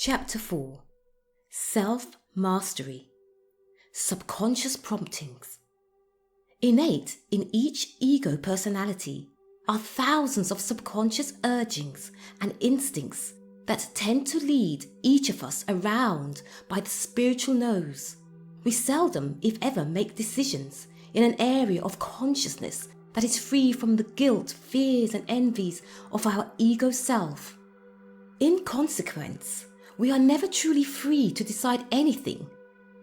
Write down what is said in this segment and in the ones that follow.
Chapter 4. Self-Mastery. Subconscious Promptings. Innate in each ego personality are thousands of subconscious urgings and instincts that tend to lead each of us around by the spiritual nose. We seldom, if ever, make decisions in an area of consciousness that is free from the guilt, fears and envies of our ego self. In consequence, we are never truly free to decide anything.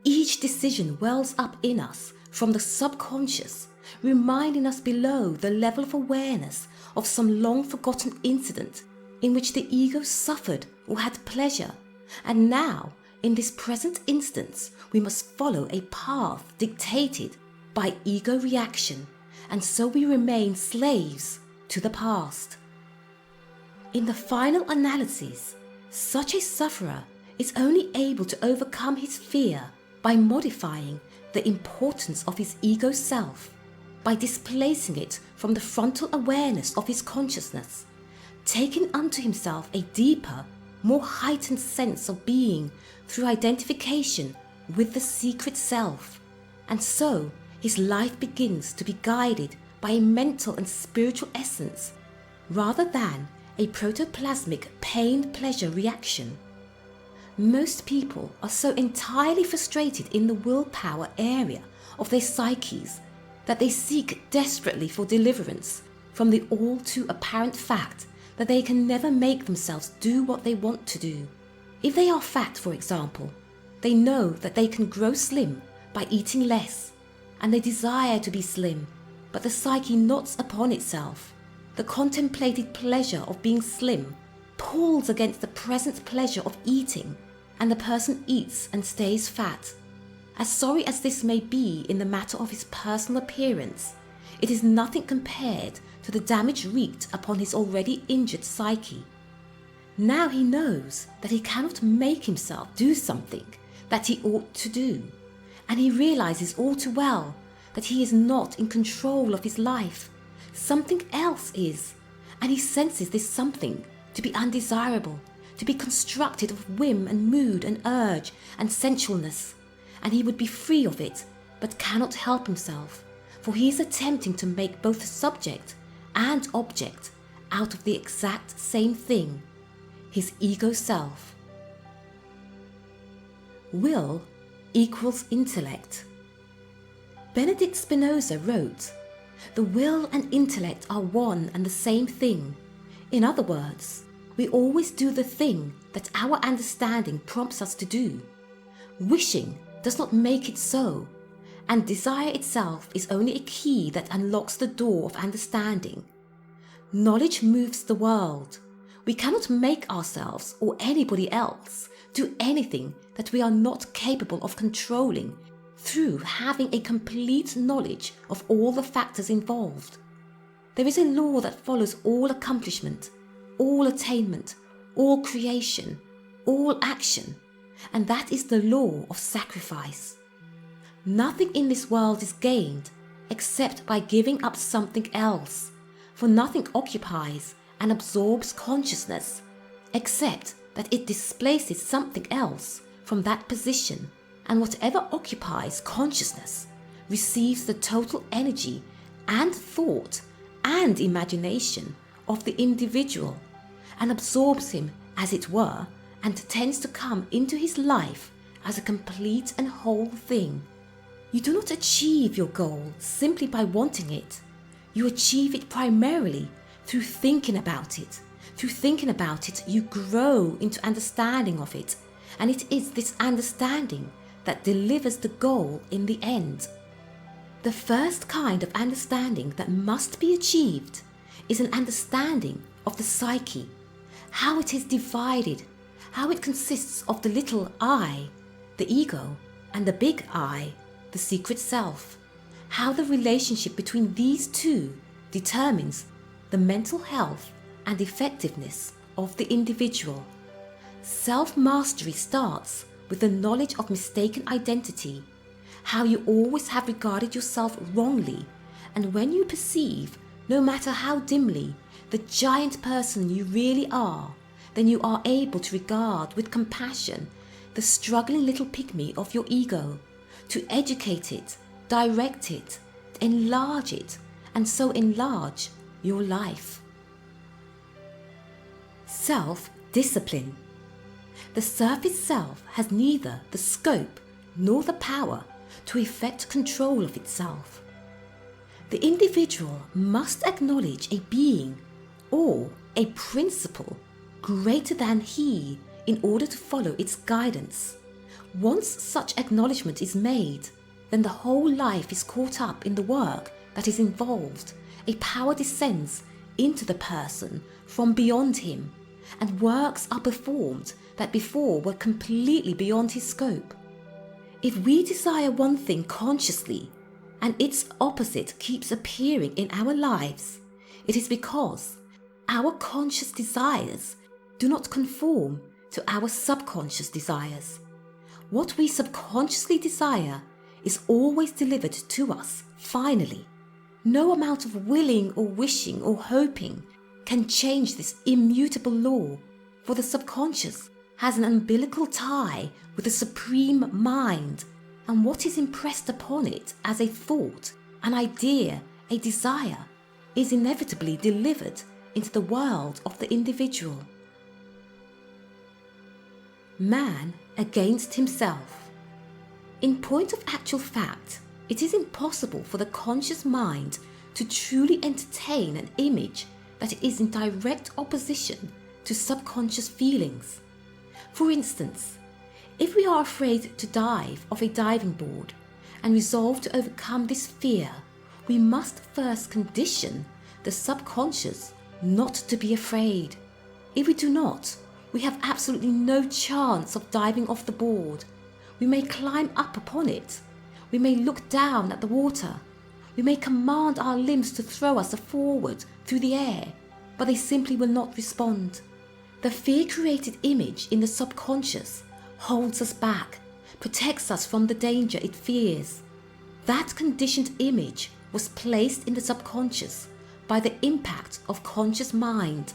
Each decision wells up in us from the subconscious, reminding us below the level of awareness of some long-forgotten incident in which the ego suffered or had pleasure, and now, in this present instance, we must follow a path dictated by ego reaction, and so we remain slaves to the past. In the final analysis, such a sufferer is only able to overcome his fear by modifying the importance of his ego self, by displacing it from the frontal awareness of his consciousness, taking unto himself a deeper, more heightened sense of being through identification with the secret self, and so his life begins to be guided by a mental and spiritual essence rather than a protoplasmic pain-pleasure reaction. Most people are so entirely frustrated in the willpower area of their psyches that they seek desperately for deliverance from the all too apparent fact that they can never make themselves do what they want to do. If they are fat, for example, they know that they can grow slim by eating less, and they desire to be slim, but the psyche knots upon itself. The contemplated pleasure of being slim pulls against the present pleasure of eating, and the person eats and stays fat. As sorry as this may be in the matter of his personal appearance, it is nothing compared to the damage wreaked upon his already injured psyche. Now he knows that he cannot make himself do something that he ought to do, and he realizes all too well that he is not in control of his life. Something else is, and he senses this something to be undesirable, to be constructed of whim and mood and urge and sensualness, and he would be free of it, but cannot help himself, for he is attempting to make both subject and object out of the exact same thing, his ego self. Will equals intellect. Benedict Spinoza wrote, "The will and intellect are one and the same thing. In other words, we always do the thing that our understanding prompts us to do. Wishing does not make it so, and desire itself is only a key that unlocks the door of understanding. Knowledge moves the world. We cannot make ourselves or anybody else do anything that we are not capable of controlling through having a complete knowledge of all the factors involved. There is a law that follows all accomplishment, all attainment, all creation, all action, and that is the law of sacrifice. Nothing in this world is gained except by giving up something else, for nothing occupies and absorbs consciousness except that it displaces something else from that position, and whatever occupies consciousness receives the total energy and thought and imagination of the individual and absorbs him, as it were, and tends to come into his life as a complete and whole thing. You do not achieve your goal simply by wanting it. You achieve it primarily through thinking about it. Through thinking about it, you grow into understanding of it, and it is this understanding that delivers the goal in the end. The first kind of understanding that must be achieved is an understanding of the psyche, how it is divided, how it consists of the little I, the ego, and the big I, the secret self, how the relationship between these two determines the mental health and effectiveness of the individual. Self-mastery starts with the knowledge of mistaken identity, how you always have regarded yourself wrongly, and when you perceive, no matter how dimly, the giant person you really are, then you are able to regard with compassion the struggling little pygmy of your ego, to educate it, direct it, enlarge it, and so enlarge your life. Self-discipline. The surface self has neither the scope nor the power to effect control of itself. The individual must acknowledge a being or a principle greater than he in order to follow its guidance. Once such acknowledgement is made, then the whole life is caught up in the work that is involved. A power descends into the person from beyond him, and works are performed that before were completely beyond his scope. If we desire one thing consciously, and its opposite keeps appearing in our lives, it is because our conscious desires do not conform to our subconscious desires. What we subconsciously desire is always delivered to us finally. No amount of willing or wishing or hoping can change this immutable law, for the subconscious has an umbilical tie with the supreme mind, and what is impressed upon it as a thought, an idea, a desire, is inevitably delivered into the world of the individual. Man against himself. In point of actual fact, it is impossible for the conscious mind to truly entertain an image that is in direct opposition to subconscious feelings. For instance, if we are afraid to dive off a diving board and resolve to overcome this fear, we must first condition the subconscious not to be afraid. If we do not, we have absolutely no chance of diving off the board. We may climb up upon it. We may look down at the water. We may command our limbs to throw us forward through the air, but they simply will not respond. The fear-created image in the subconscious holds us back, protects us from the danger it fears. That conditioned image was placed in the subconscious by the impact of conscious mind,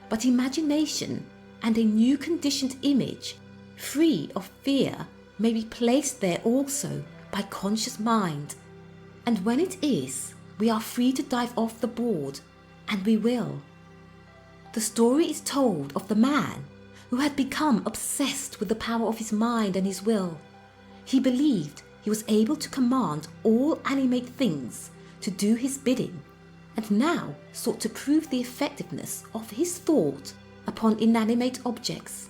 but imagination and a new conditioned image, free of fear, may be placed there also by conscious mind. And when it is, we are free to dive off the board, and we will. The story is told of the man who had become obsessed with the power of his mind and his will. He believed he was able to command all animate things to do his bidding, and now sought to prove the effectiveness of his thought upon inanimate objects.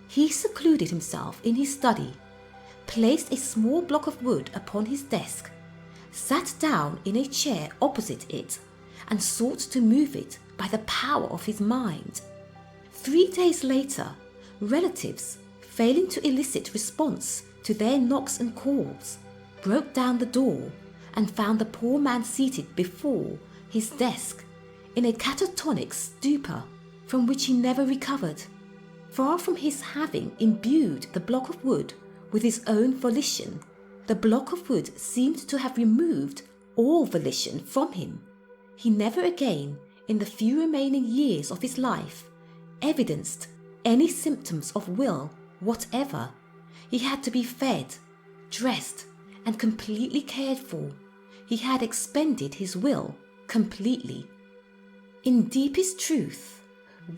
He secluded himself in his study, placed a small block of wood upon his desk, sat down in a chair opposite it, and sought to move it by the power of his mind. 3 days later, relatives, failing to elicit response to their knocks and calls, broke down the door and found the poor man seated before his desk in a catatonic stupor from which he never recovered. Far from his having imbued the block of wood with his own volition, the block of wood seemed to have removed all volition from him. He never again, in the few remaining years of his life, evidenced any symptoms of will whatever. He had to be fed, dressed, and completely cared for. He had expended his will completely. In deepest truth,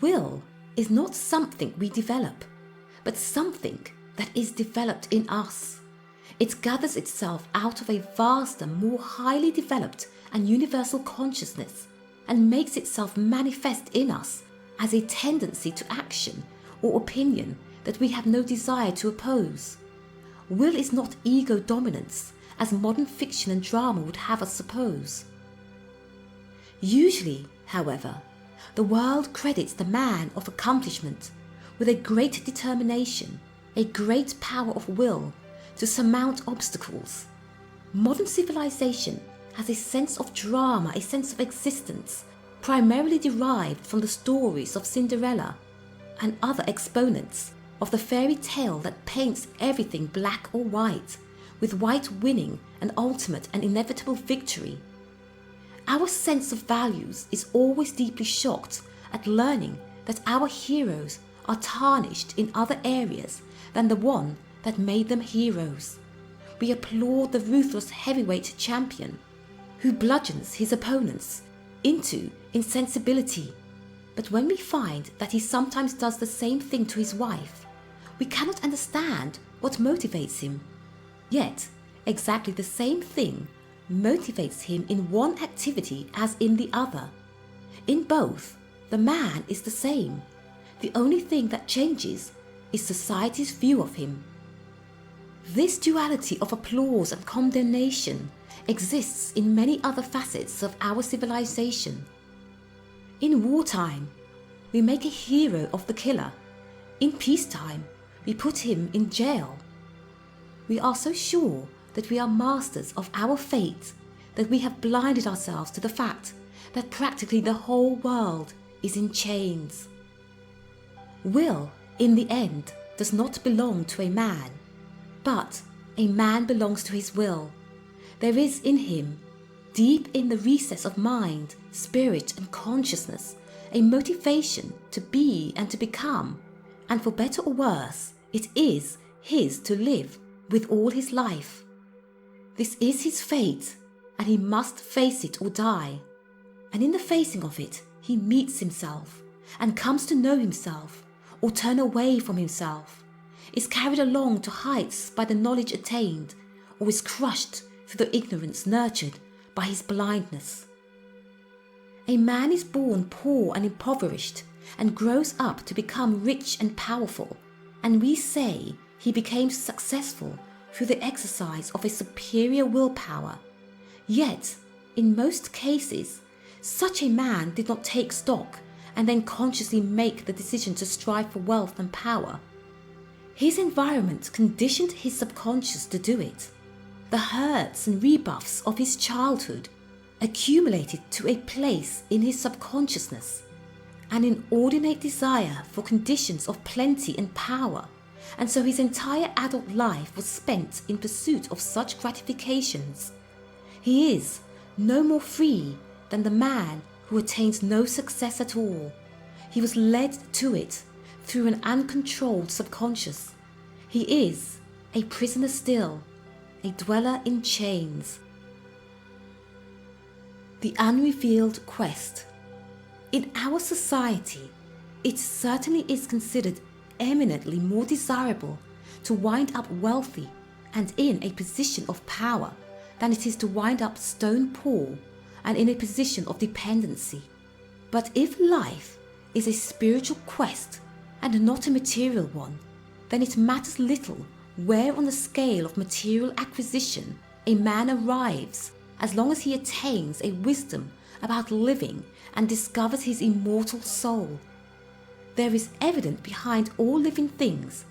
will is not something we develop, but something that is developed in us. It gathers itself out of a vaster, more highly developed and universal consciousness, and makes itself manifest in us as a tendency to action or opinion that we have no desire to oppose. Will is not ego dominance, as modern fiction and drama would have us suppose. Usually, however, the world credits the man of accomplishment with a great determination, a great power of will to surmount obstacles. Modern civilization has a sense of drama, a sense of existence, primarily derived from the stories of Cinderella and other exponents of the fairy tale that paints everything black or white, with white winning an ultimate and inevitable victory. Our sense of values is always deeply shocked at learning that our heroes are tarnished in other areas than the one that made them heroes. We applaud the ruthless heavyweight champion who bludgeons his opponents into insensibility. But when we find that he sometimes does the same thing to his wife, we cannot understand what motivates him. Yet, exactly the same thing motivates him in one activity as in the other. In both, the man is the same. The only thing that changes is society's view of him. This duality of applause and condemnation exists in many other facets of our civilization. In wartime, we make a hero of the killer. In peacetime, we put him in jail. We are so sure that we are masters of our fate that we have blinded ourselves to the fact that practically the whole world is in chains. Will, in the end, does not belong to a man, but a man belongs to his will. There is in him, deep in the recess of mind, spirit and consciousness, a motivation to be and to become, and for better or worse, it is his to live with all his life. This is his fate, and he must face it or die. And in the facing of it, he meets himself, and comes to know himself, or turn away from himself, is carried along to heights by the knowledge attained, or is crushed through the ignorance nurtured by his blindness. A man is born poor and impoverished, and grows up to become rich and powerful, and we say he became successful through the exercise of a superior willpower. Yet, in most cases, such a man did not take stock and then consciously make the decision to strive for wealth and power. His environment conditioned his subconscious to do it. The hurts and rebuffs of his childhood accumulated to a place in his subconsciousness, an inordinate desire for conditions of plenty and power, and so his entire adult life was spent in pursuit of such gratifications. He is no more free than the man who attains no success at all. He was led to it through an uncontrolled subconscious. He is a prisoner still, a dweller in chains. The unrevealed quest. In our society, it certainly is considered eminently more desirable to wind up wealthy and in a position of power than it is to wind up stone poor and in a position of dependency. But if life is a spiritual quest and not a material one, then it matters little where on the scale of material acquisition a man arrives, as long as he attains a wisdom about living and discovers his immortal soul. There is evident behind all living things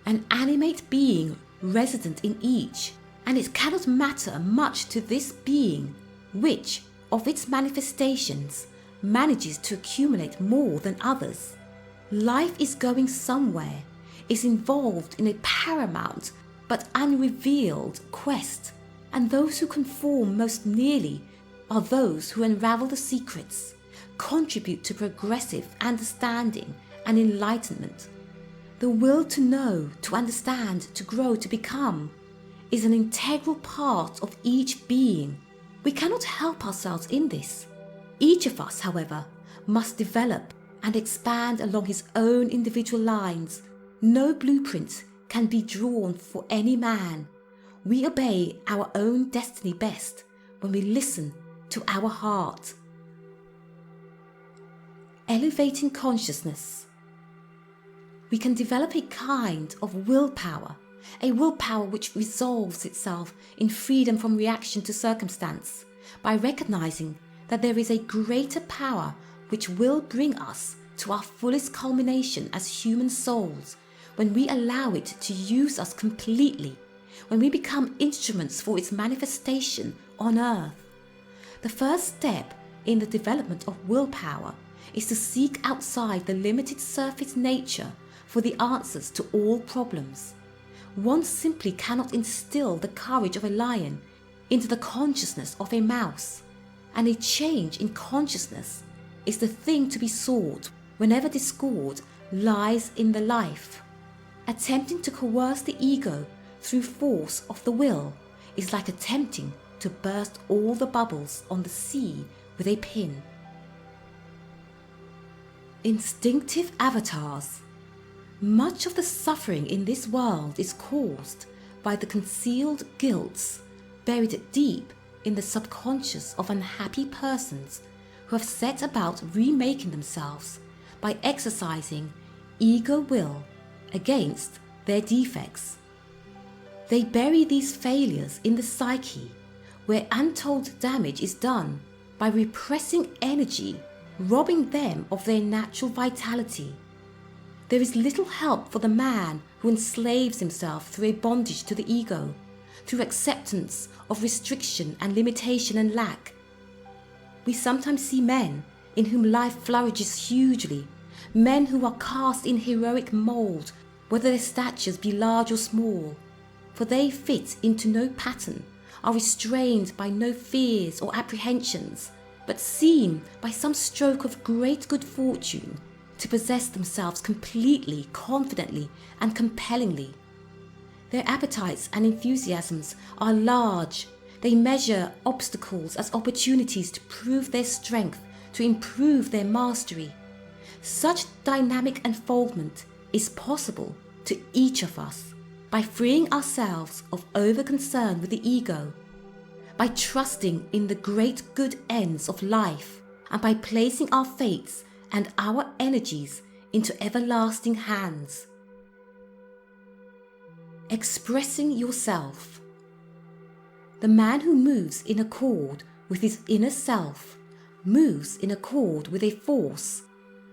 an animate being resident in each, and it cannot matter much to this being which, of its manifestations, manages to accumulate more than others. Life is going somewhere, is involved in a paramount but unrevealed quest, and those who conform most nearly are those who unravel the secrets, contribute to progressive understanding and enlightenment. The will to know, to understand, to grow, to become is an integral part of each being. We cannot help ourselves in this. Each of us, however, must develop and expand along his own individual lines. No blueprint can be drawn for any man. We obey our own destiny best when we listen to our heart. Elevating consciousness. We can develop a kind of willpower, a willpower which resolves itself in freedom from reaction to circumstance, by recognizing that there is a greater power which will bring us to our fullest culmination as human souls when we allow it to use us completely, when we become instruments for its manifestation on earth. The first step in the development of willpower is to seek outside the limited surface nature for the answers to all problems. One simply cannot instill the courage of a lion into the consciousness of a mouse, and a change in consciousness is the thing to be sought whenever discord lies in the life. Attempting to coerce the ego through force of the will is like attempting to burst all the bubbles on the sea with a pin. Instinctive avatars. Much of the suffering in this world is caused by the concealed guilts buried deep in the subconscious of unhappy persons who have set about remaking themselves by exercising ego will against their defects. They bury these failures in the psyche, where untold damage is done by repressing energy, robbing them of their natural vitality. There is little help for the man who enslaves himself through a bondage to the ego, through acceptance of restriction and limitation and lack. We sometimes see men in whom life flourishes hugely, men who are cast in heroic mould, whether their statures be large or small, for they fit into no pattern, are restrained by no fears or apprehensions, but seem by some stroke of great good fortune to possess themselves completely, confidently, and compellingly. Their appetites and enthusiasms are large. They measure obstacles as opportunities to prove their strength, to improve their mastery. Such dynamic unfoldment is possible to each of us by freeing ourselves of over-concern with the ego, by trusting in the great good ends of life, and by placing our fates and our energies into everlasting hands. Expressing yourself. The man who moves in accord with his inner self moves in accord with a force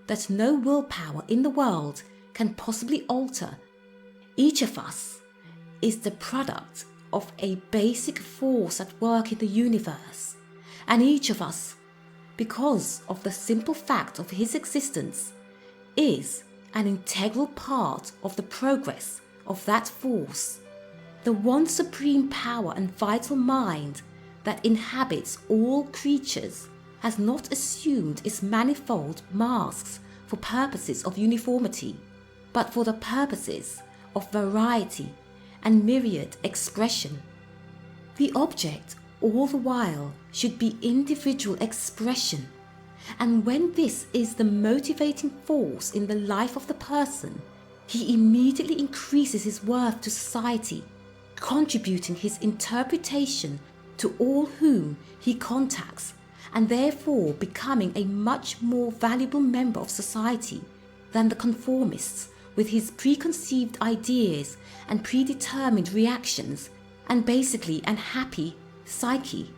that no willpower in the world can possibly alter. Each of us is the product of a basic force at work in the universe, and each of us, because of the simple fact of his existence, is an integral part of the progress of that force. The one supreme power and vital mind that inhabits all creatures has not assumed its manifold masks for purposes of uniformity, but for the purposes of variety and myriad expression. The object all the while should be individual expression, and when this is the motivating force in the life of the person, he immediately increases his worth to society, contributing his interpretation to all whom he contacts, and therefore becoming a much more valuable member of society than the conformists with his preconceived ideas and predetermined reactions and basically unhappy psyche.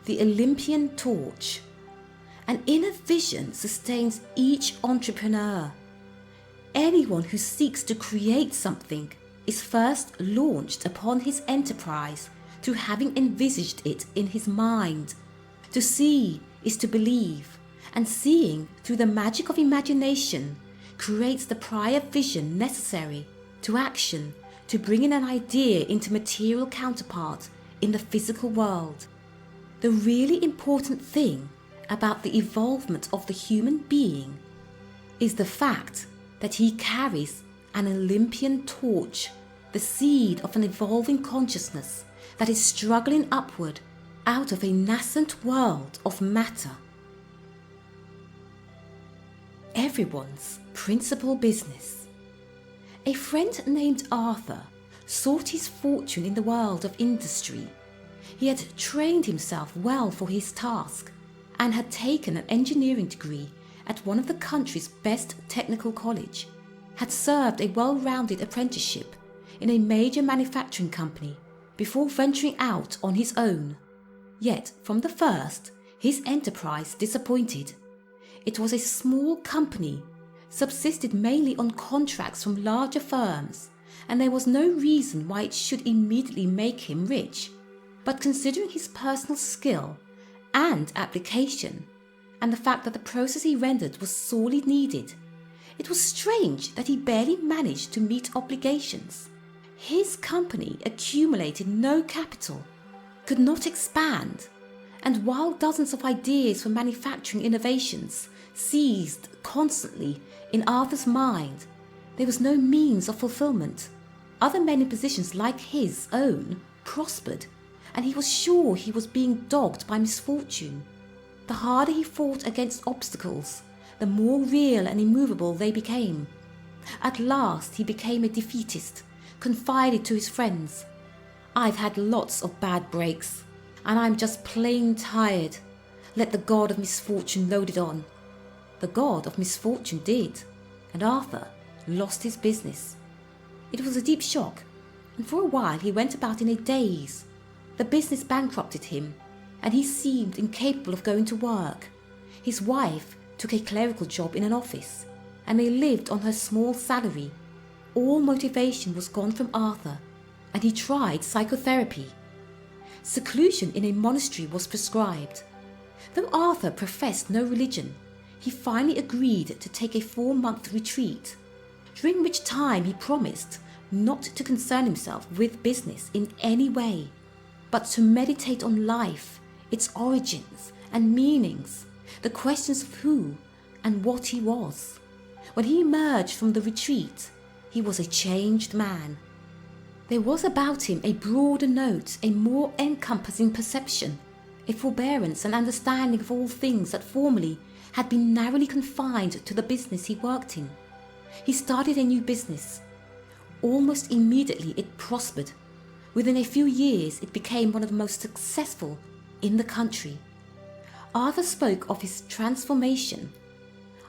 The Olympian torch. An inner vision sustains each entrepreneur. Anyone who seeks to create something is first launched upon his enterprise through having envisaged it in his mind. To see is to believe, and seeing through the magic of imagination creates the prior vision necessary to action to bring in an idea into material counterpart in the physical world. The really important thing about the evolvement of the human being is the fact that he carries an Olympian torch, the seed of an evolving consciousness that is struggling upward out of a nascent world of matter. Everyone's principal business. A friend named Arthur sought his fortune in the world of industry. He had trained himself well for his task and had taken an engineering degree at one of the country's best technical college, had served a well-rounded apprenticeship in a major manufacturing company before venturing out on his own. Yet from the first, his enterprise disappointed. It was a small company, subsisted mainly on contracts from larger firms, and there was no reason why it should immediately make him rich. But considering his personal skill and application, and the fact that the process he rendered was sorely needed, it was strange that he barely managed to meet obligations. His company accumulated no capital, could not expand, and while dozens of ideas for manufacturing innovations seized constantly in Arthur's mind, there was no means of fulfillment. Other men in positions like his own prospered, and he was sure he was being dogged by misfortune. The harder he fought against obstacles, the more real and immovable they became. At last he became a defeatist, confided to his friends, "I've had lots of bad breaks, and I'm just plain tired. Let the god of misfortune load it on." The god of misfortune did, and Arthur lost his business. It was a deep shock, and for a while he went about in a daze. The business bankrupted him, and he seemed incapable of going to work. His wife took a clerical job in an office, and they lived on her small salary. All motivation was gone from Arthur, and he tried psychotherapy. Seclusion in a monastery was prescribed. Though Arthur professed no religion, he finally agreed to take a 4-month retreat, during which time he promised not to concern himself with business in any way, but to meditate on life, its origins and meanings, the questions of who and what he was. When he emerged from the retreat, he was a changed man. There was about him a broader note, a more encompassing perception, a forbearance and understanding of all things that formerly had been narrowly confined to the business he worked in. He started a new business. Almost immediately it prospered. Within a few years it became one of the most successful in the country. Arthur spoke of his transformation.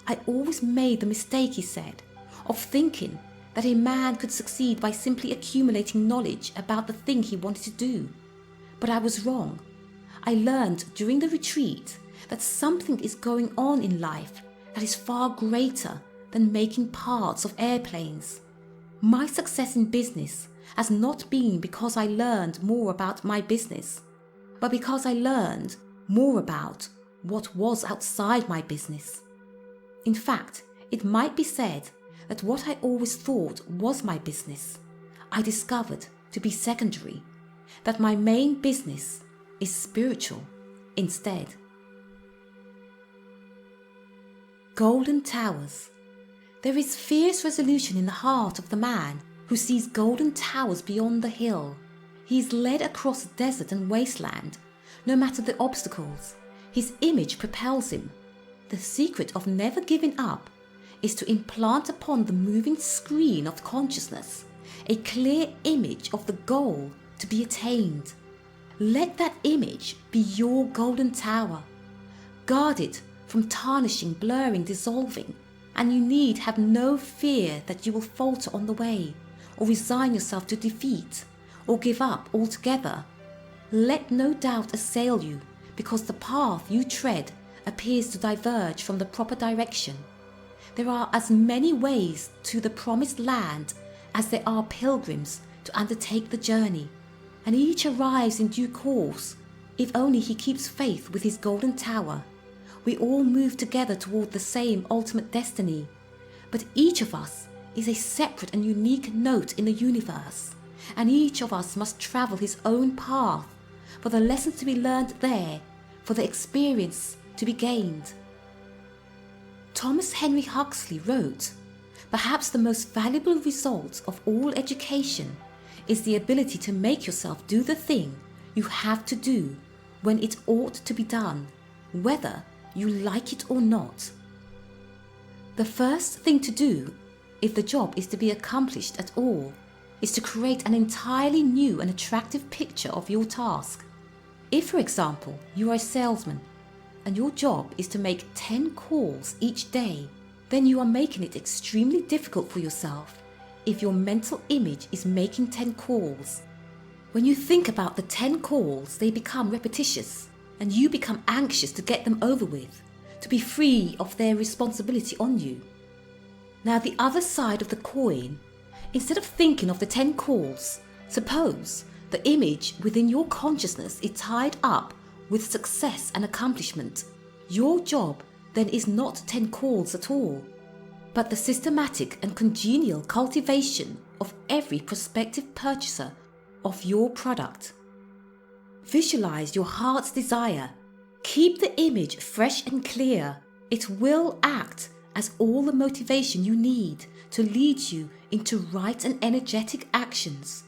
"I always made the mistake," he said, "of thinking that a man could succeed by simply accumulating knowledge about the thing he wanted to do. But I was wrong. I learned during the retreat that something is going on in life that is far greater than making parts of airplanes. My success in business has not been because I learned more about my business, but because I learned more about what was outside my business. In fact, it might be said that what I always thought was my business, I discovered to be secondary, that my main business is spiritual instead." Golden towers. There is fierce resolution in the heart of the man who sees golden towers beyond the hill. He is led across desert and wasteland, no matter the obstacles. His image propels him. The secret of never giving up is to implant upon the moving screen of consciousness a clear image of the goal to be attained. Let that image be your golden tower. Guard it from tarnishing, blurring, dissolving, and you need have no fear that you will falter on the way, or resign yourself to defeat, or give up altogether. Let no doubt assail you because the path you tread appears to diverge from the proper direction. There are as many ways to the promised land as there are pilgrims to undertake the journey, and each arrives in due course if only he keeps faith with his golden tower. We all move together toward the same ultimate destiny, but each of us is a separate and unique note in the universe, and each of us must travel his own path for the lessons to be learned there, for the experience to be gained. Thomas Henry Huxley wrote, "Perhaps the most valuable result of all education is the ability to make yourself do the thing you have to do when it ought to be done, whether you like it or not." The first thing to do, if the job is to be accomplished at all, is to create an entirely new and attractive picture of your task. If, for example, you are a salesman and your job is to make 10 calls each day, then you are making it extremely difficult for yourself if your mental image is making 10 calls. When you think about the 10 calls, they become repetitious, and you become anxious to get them over with, to be free of their responsibility on you. Now, the other side of the coin, instead of thinking of the 10 calls, suppose the image within your consciousness is tied up with success and accomplishment. Your job then is not 10 calls at all, but the systematic and congenial cultivation of every prospective purchaser of your product. Visualize your heart's desire. Keep the image fresh and clear. It will act as all the motivation you need to lead you into right and energetic actions.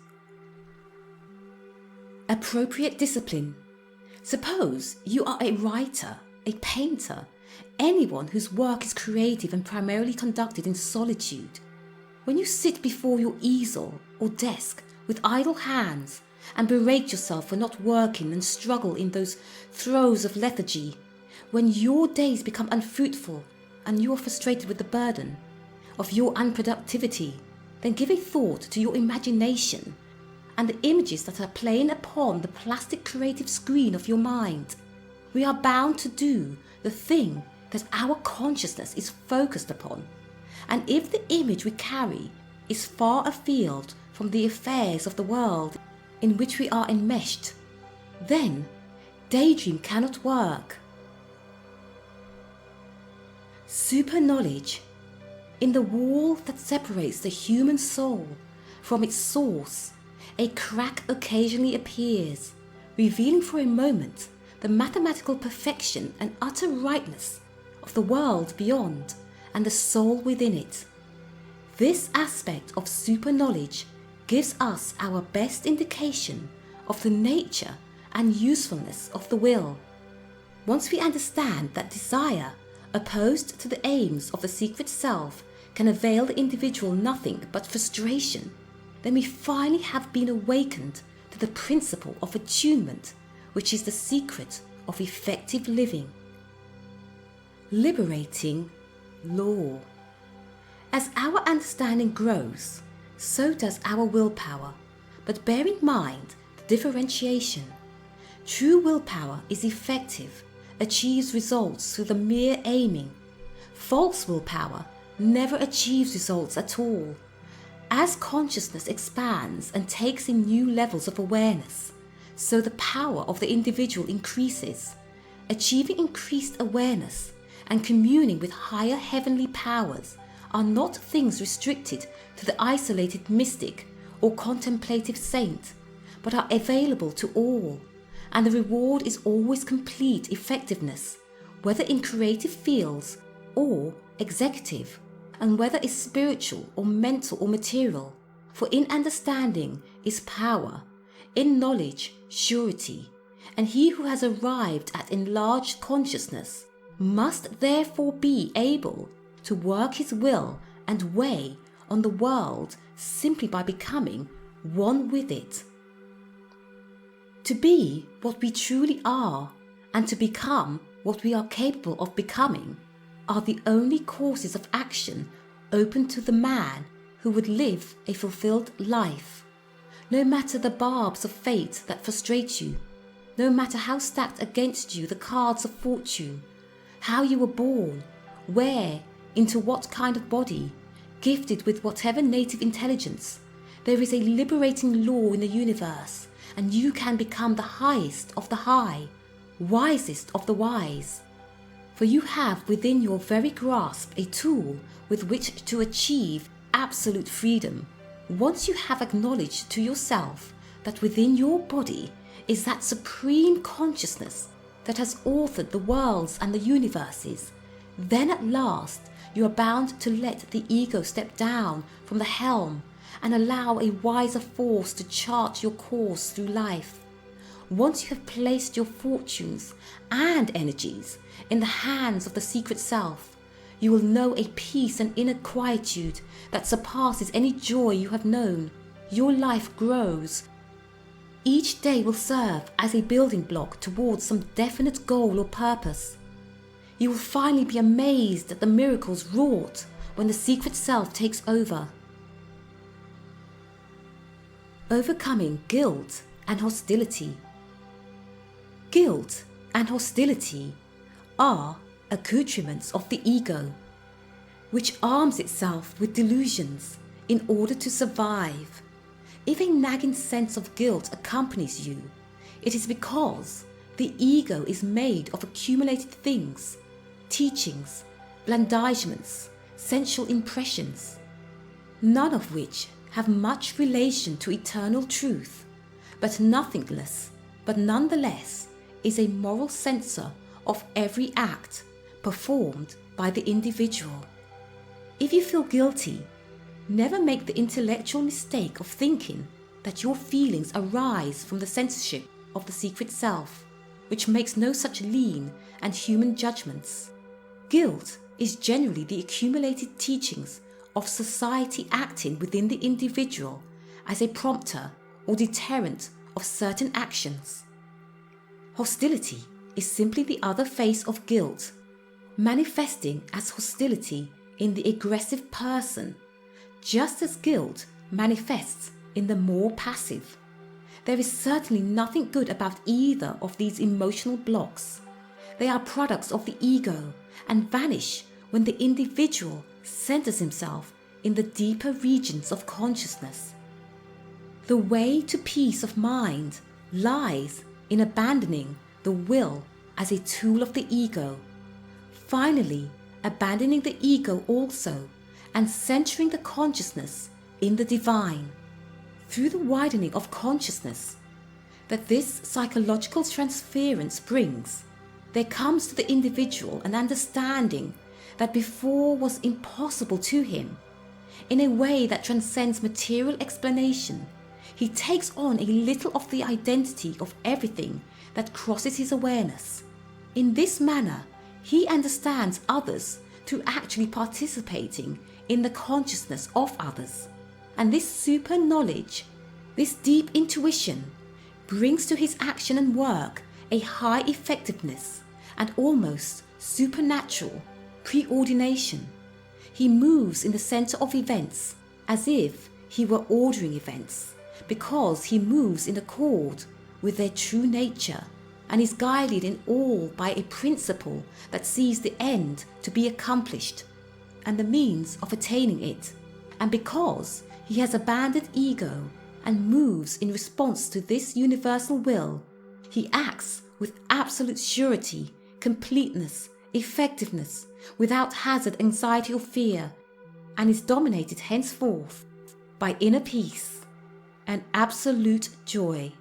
Appropriate discipline. Suppose you are a writer, a painter, anyone whose work is creative and primarily conducted in solitude. When you sit before your easel or desk with idle hands and berate yourself for not working and struggle in those throes of lethargy, when your days become unfruitful and you are frustrated with the burden of your unproductivity, then give a thought to your imagination and the images that are playing upon the plastic creative screen of your mind. We are bound to do the thing that our consciousness is focused upon. And if the image we carry is far afield from the affairs of the world in which we are enmeshed, then daydream cannot work. Super knowledge. In the wall that separates the human soul from its source, a crack occasionally appears, revealing for a moment the mathematical perfection and utter rightness of the world beyond and the soul within it. This aspect of super knowledge gives us our best indication of the nature and usefulness of the will. Once we understand that desire, opposed to the aims of the secret self, can avail the individual nothing but frustration, then we finally have been awakened to the principle of attunement, which is the secret of effective living. Liberating law. As our understanding grows, so does our willpower, but bear in mind the differentiation. True willpower is effective, achieves results through the mere aiming. False willpower never achieves results at all. As consciousness expands and takes in new levels of awareness, so the power of the individual increases. Achieving increased awareness and communing with higher heavenly powers are not things restricted to the isolated mystic or contemplative saint, but are available to all, and the reward is always complete effectiveness, whether in creative fields or executive, and whether it's spiritual or mental or material. For in understanding is power, in knowledge surety, and he who has arrived at enlarged consciousness must therefore be able to work his will and weigh on the world simply by becoming one with it. To be what we truly are and to become what we are capable of becoming are the only courses of action open to the man who would live a fulfilled life. No matter the barbs of fate that frustrate you, no matter how stacked against you the cards of fortune, how you were born, where, into what kind of body, gifted with whatever native intelligence, there is a liberating law in the universe, and you can become the highest of the high, wisest of the wise. For you have within your very grasp a tool with which to achieve absolute freedom. Once you have acknowledged to yourself that within your body is that supreme consciousness that has authored the worlds and the universes, then at last you are bound to let the ego step down from the helm and allow a wiser force to chart your course through life. Once you have placed your fortunes and energies in the hands of the secret self, you will know a peace and inner quietude that surpasses any joy you have known. Your life grows. Each day will serve as a building block towards some definite goal or purpose. You will finally be amazed at the miracles wrought when the secret self takes over. Overcoming guilt and hostility. Guilt and hostility are accoutrements of the ego, which arms itself with delusions in order to survive. If a nagging sense of guilt accompanies you, it is because the ego is made of accumulated things, teachings, blandishments, sensual impressions, none of which have much relation to eternal truth, but nonetheless is a moral censor of every act, performed by the individual. If you feel guilty, never make the intellectual mistake of thinking that your feelings arise from the censorship of the secret self, which makes no such lean and human judgments. Guilt is generally the accumulated teachings of society acting within the individual as a prompter or deterrent of certain actions. Hostility is simply the other face of guilt, manifesting as hostility in the aggressive person, just as guilt manifests in the more passive. There is certainly nothing good about either of these emotional blocks. They are products of the ego and vanish when the individual centers himself in the deeper regions of consciousness. The way to peace of mind lies in abandoning the will as a tool of the ego, finally abandoning the ego also and centering the consciousness in the divine. Through the widening of consciousness that this psychological transference brings, there comes to the individual an understanding that before was impossible to him. In a way that transcends material explanation, he takes on a little of the identity of everything that crosses his awareness. In this manner, he understands others through actually participating in the consciousness of others. And this super knowledge, this deep intuition, brings to his action and work a high effectiveness and almost supernatural preordination. He moves in the center of events as if he were ordering events, because he moves in accord with their true nature and is guided in all by a principle that sees the end to be accomplished and the means of attaining it. And because he has abandoned ego and moves in response to this universal will, he acts with absolute surety, completeness, effectiveness, without hazard, anxiety or fear, and is dominated henceforth by inner peace and absolute joy.